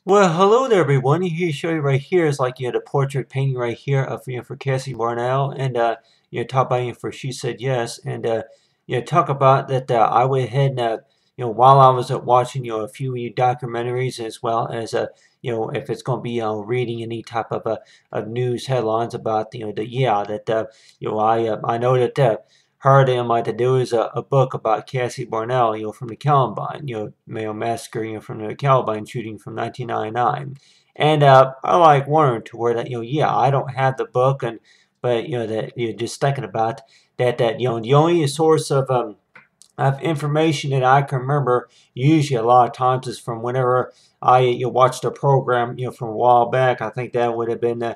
Well, hello there, everyone. Here to show you right here is like the portrait painting right here of for Cassie Barnell, and talk about for She Said Yes, and talk about that I went ahead and while I was watching a few documentaries as well as if it's going to be reading any type of news headlines about the that I know that heard him like to do is a book about Cassie Barnell, from the Columbine, massacre, from the Columbine shooting from 1999. And I like wondering to where that, I don't have the book, but that just thinking about that the only source of information that I can remember, usually a lot of times, is from whenever I watched a program, from a while back. I think that would have been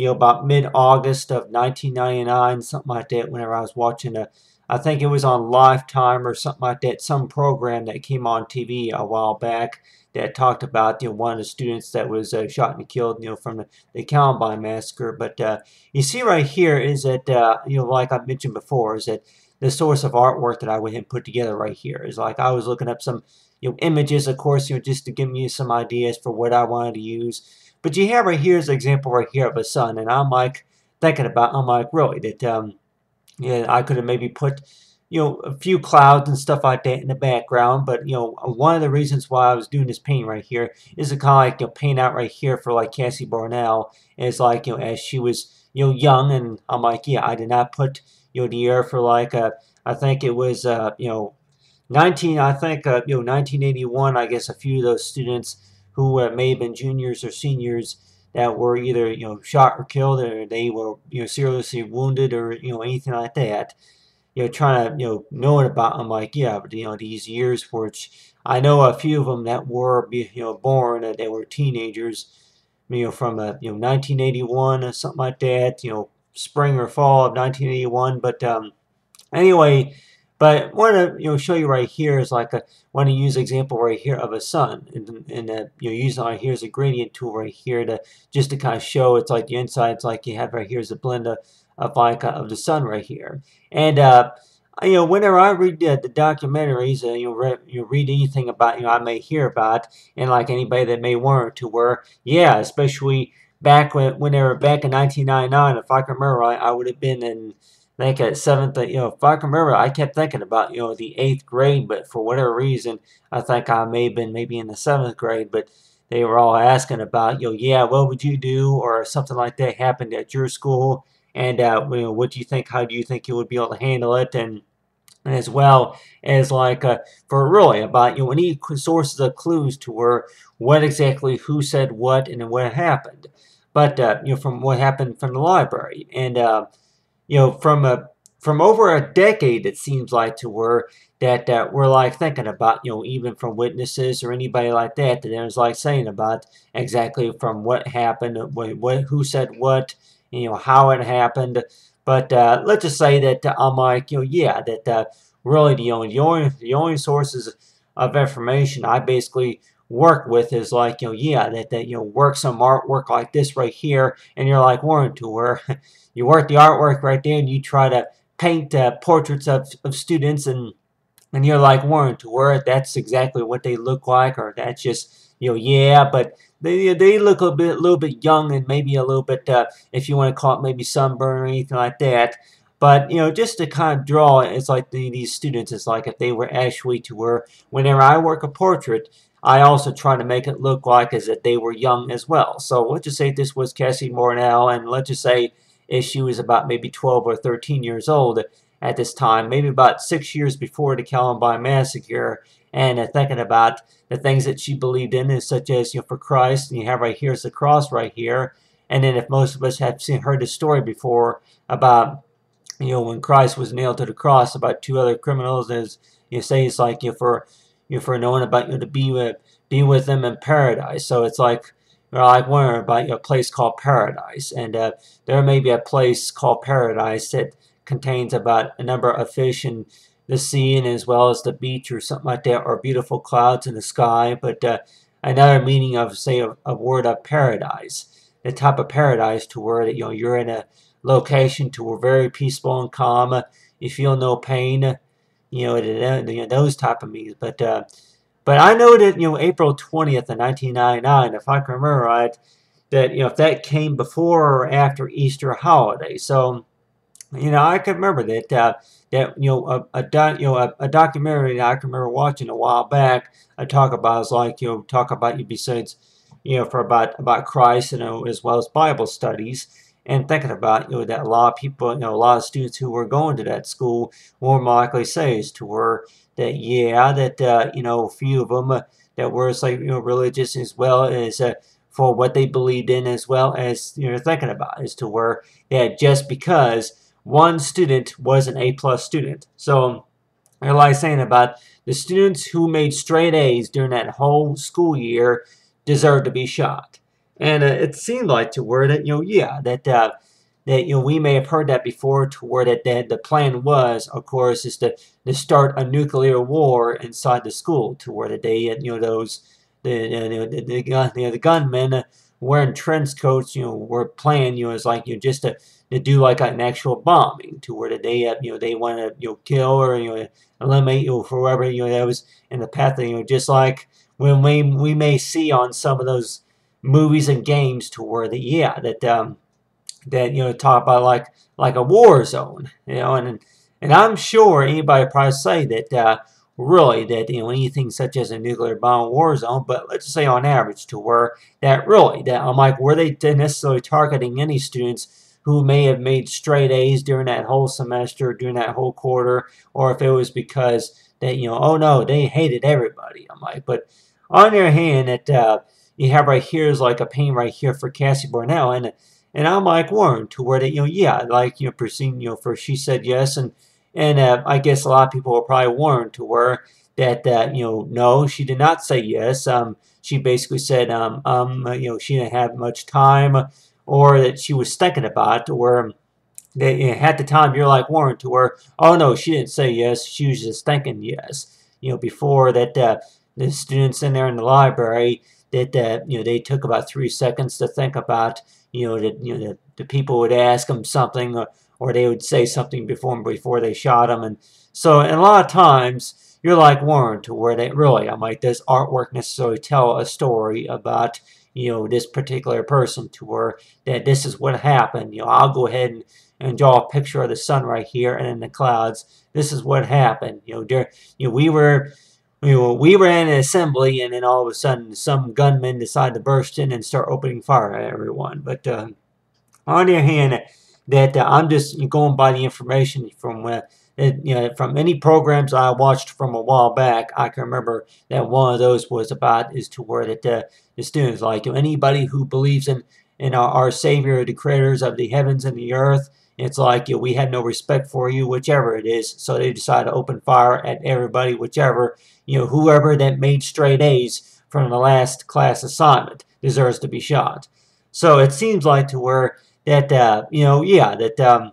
about mid-August of 1999, something like that. Whenever I was watching I think it was on Lifetime or something like that, some program that came on TV a while back that talked about one of the students that was shot and killed, from the Columbine massacre. But you see right here is that like I mentioned before, is that the source of artwork that I went and put together right here is like I was looking up some images, of course, just to give me some ideas for what I wanted to use. But you have right here is an example right here of a sun, and I'm like thinking about, I'm like, really, that yeah, I could have maybe put a few clouds and stuff like that in the background. But one of the reasons why I was doing this paint right here is to kind of like paint out right here for like Cassie Barnell, is like as she was young. And I'm like, yeah, I did not put the year for like I think it was 1981. I guess a few of those students who may have been juniors or seniors that were either shot or killed, or they were seriously wounded, or anything like that. Trying to knowing about them, like, yeah, but these years, which I know a few of them that were born, they were teenagers, from 1981 or something like that, spring or fall of 1981. But anyway, but want to show you right here is like a want to use example right here of a sun, and using right here is a gradient tool right here to just to kind of show it's like the inside. It's like you have right here is a blend of like of the sun right here. And whenever I read the documentaries, read anything about I may hear about, and like anybody that may want to, where yeah, especially back when they were back in 1999, if I can remember right, I would have been in think at seventh, if I can remember, I kept thinking about, the eighth grade, but for whatever reason, I think I may have been maybe in the seventh grade, but they were all asking about, yeah, what would you do, or something like that happened at your school, and, what do you think, how do you think you would be able to handle it, and as well as like for really about any sources of clues to where what exactly who said what and what happened, but from what happened from the library. And from over a decade, it seems like, to where that we're like thinking about, even from witnesses or anybody like that, that there's like saying about exactly from what happened, what who said what, how it happened. But let's just say that I'm like, yeah, that really the only sources of information I basically work with is like, yeah, that work some artwork like this right here, and you're like Warren, to where you work the artwork right there, and you try to paint portraits of students, and you're like Warren, to where that's exactly what they look like, or that's just yeah, but they look a little bit young, and maybe a little bit if you want to call it maybe sunburn or anything like that. But just to kind of draw, it's like these students, it's like if they were actually to where whenever I work a portrait, I also try to make it look like as if they were young as well. So let's just say this was Cassie Mornell, and let's just say if she was about maybe 12 or 13 years old at this time, maybe about 6 years before the Columbine massacre, and thinking about the things that she believed in, is such as for Christ, and you have right here is the cross right here, and then if most of us have heard the story before about when Christ was nailed to the cross, about two other criminals, as you say, it's like for knowing about to be with them in paradise. So it's like wondering about a place called paradise, and there may be a place called paradise that contains about a number of fish in the sea, and as well as the beach or something like that, or beautiful clouds in the sky. But another meaning of, say, a word of paradise, the type of paradise to where that you're in a location to where very peaceful and calm, you feel no pain, those type of meanings. But But I know that, April 20th of 1999, if I can remember right, that, if that came before or after Easter holiday. So, I can remember that, a documentary that I can remember watching a while back. I talk about is like, talk about you besides, for about Christ, as well as Bible studies, and thinking about, that a lot of people, a lot of students who were going to that school more likely say is to where that, yeah, that, a few of them that were like, religious as well as for what they believed in, as well as, thinking about as to where that just because one student was an A-plus student. So they're like saying about the students who made straight A's during that whole school year deserve to be shot. And it seemed like to where that, yeah, that we may have heard that before, to where that the plan was, of course, is to start a nuclear war inside the school, to where that they, those the gunmen wearing trench coats, were planning, as like, just to do like an actual bombing, to where that they, they want to, kill or, eliminate, whoever, that was in the path of, just like when we may see on some of those movies and games, to where that, yeah, that talk about like a war zone, and I'm sure anybody would probably say that really that anything such as a nuclear bomb war zone, but let's just say on average, to where that really that I'm like, were they necessarily targeting any students who may have made straight A's during that whole semester, during that whole quarter, or if it was because that oh no, they hated everybody. I'm like, but on the other hand, that you have right here is like a pain right here for Cassie Burnell, and I'm like Warren, to where that yeah, like proceeding for she said yes, and I guess a lot of people were probably warned to where that no, she did not say yes. She basically said she didn't have much time, or that she was thinking about, or that at the time you're like Warren, to where oh no, she didn't say yes, she was just thinking yes. Before that the students in there in the library that they took about 3 seconds to think about that the people would ask them something, or they would say something before they shot them. And so, and a lot of times you're like Warren, to where they really, I'm like, does artwork necessarily tell a story about this particular person, to where that this is what happened. I'll go ahead and draw a picture of the sun right here and in the clouds. This is what happened. We were we were in an assembly, and then all of a sudden, some gunmen decide to burst in and start opening fire at everyone. But on the other hand, that I'm just going by the information from from any programs I watched from a while back. I can remember that one of those was about is to where that the students like anybody who believes in our Savior, the creators of the heavens and the earth. It's like we have no respect for you, whichever it is. So they decide to open fire at everybody, whichever whoever that made straight A's from the last class assignment deserves to be shot. So it seems like to where that yeah, that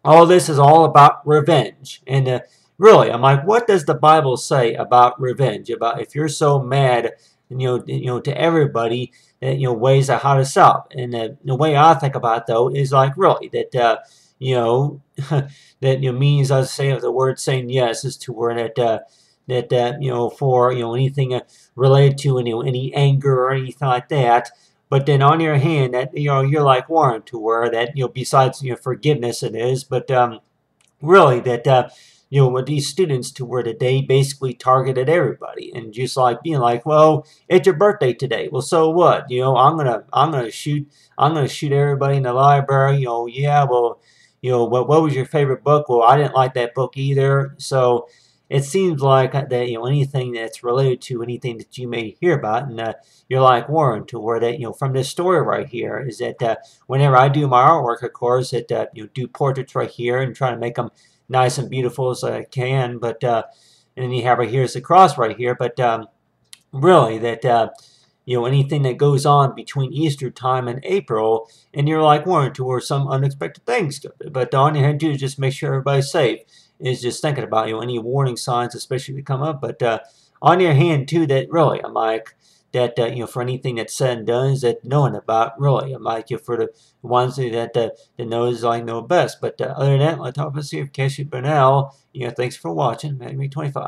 all this is all about revenge. And really, I'm like, what does the Bible say about revenge? About if you're so mad, to everybody, that ways of how to stop. And the way I think about it, though, is like really that that means I say the word saying yes is to where that for anything related to any anger or anything like that. But then on your hand, that you're like Warren, to where that besides forgiveness it is, but really that with these students, to where that they basically targeted everybody, and just like being like, well, it's your birthday today. Well, so what? I'm gonna shoot everybody in the library. Yeah, well, what was your favorite book? Well, I didn't like that book either. So it seems like that anything that's related to anything that you may hear about, and you're like Warren, to where that from this story right here is that whenever I do my artwork, of course, that do portraits right here and try to make them nice and beautiful as I can, but and then you have right here is the cross right here, but really that anything that goes on between Easter time and April, and you're like Warren, to where some unexpected things, but on your hand too, just make sure everybody's safe. Is just thinking about any warning signs, especially to come up. But on your hand too, that really I'm like that for anything that's said and done, is that knowing about really I'm like for the ones that knows I know best. But other than that, let's talk about see if Cassie Burnell. Thanks for watching. Maybe 25.